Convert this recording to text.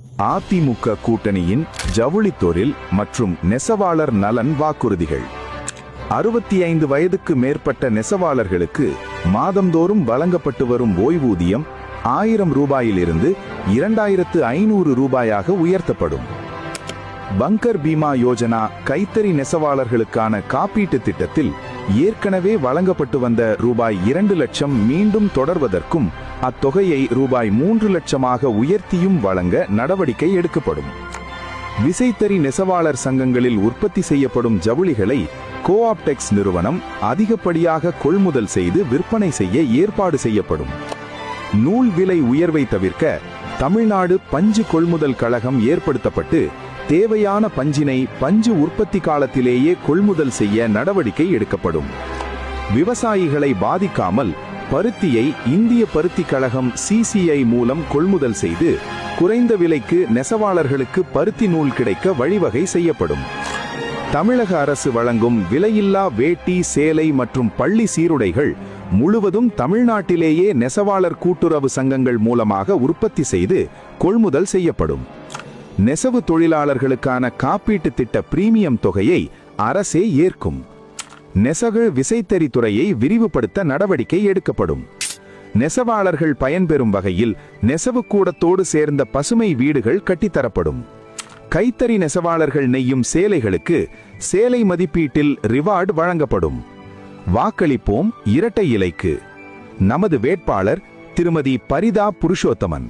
அதிமுக கூட்டணியின் ஜவுளி தொழில் மற்றும் நெசவாளர் நலன் வாக்குறுதிகள். 65 வயதுக்கு மேற்பட்ட நெசவாளர்களுக்கு மாதந்தோறும் வழங்கப்பட்டு வரும் ஓய்வூதியம் 1000 ரூபாயிலிருந்து 2500 ரூபாயாக உயர்த்தப்படும். பங்கர் பீமா யோஜனா கைத்தறி நெசவாளர்களுக்கான காப்பீட்டு திட்டத்தில் ஏற்கனவே வழங்கப்பட்டு வந்த ரூபாய் 2 லட்சம் மீண்டும் தொடர்வதற்கும் அத்தொகையை ரூபாய் 3 லட்சமாக உயர்த்தியும் வழங்க நடவடிக்கை எடுக்கப்படும். விசைத்தறி நெசவாளர் சங்கங்களில் உற்பத்தி செய்யப்படும் ஜவுளிகளை கோஆப்டெக்ஸ் நிறுவனம் அதிகப்படியாக கொள்முதல் செய்து விற்பனை செய்ய ஏற்பாடு செய்யப்படும். நூல் விலை உயர்வை தவிர்க்க தமிழ்நாடு பஞ்சு கொள்முதல் கழகம் ஏற்படுத்தப்பட்டு தேவையான பஞ்சினை பஞ்சு உற்பத்தி காலத்திலேயே கொள்முதல் செய்ய நடவடிக்கை எடுக்கப்படும். விவசாயிகளை பாதிக்காமல் பருத்தியை இந்திய பருத்தி கழகம் CCI மூலம் கொள்முதல் செய்து குறைந்த விலைக்கு நெசவாளர்களுக்கு பருத்தி நூல் கிடைக்க வழிவகை செய்யப்படும். தமிழக அரசு வழங்கும் விலையில்லா வேட்டி, சேலை மற்றும் பள்ளி சீருடைகள் முழுவதும் தமிழ்நாட்டிலேயே நெசவாளர் கூட்டுறவு சங்கங்கள் மூலமாக உற்பத்தி செய்து கொள்முதல் செய்யப்படும். நெசவு தொழிலாளர்களுக்கான காப்பீட்டு திட்ட பிரீமியம் தொகையை அரசே ஏற்கும். நெசவு விசைத்தறி துறையை விரிவுபடுத்த நடவடிக்கை எடுக்கப்படும். நெசவாளர்கள் பயன்பெறும் வகையில் நெசவு கூடத்தோடு சேர்ந்த பசுமை வீடுகள் கட்டித்தரப்படும். கைத்தறி நெசவாளர்கள் நெய்யும் சேலைகளுக்கு சேலை மதிப்பீட்டில் ரிவார்டு வழங்கப்படும். வாக்களிப்போம் இரட்டை இலைக்கு. நமது வேட்பாளர் திருமதி பரிதா புருஷோத்தமன்.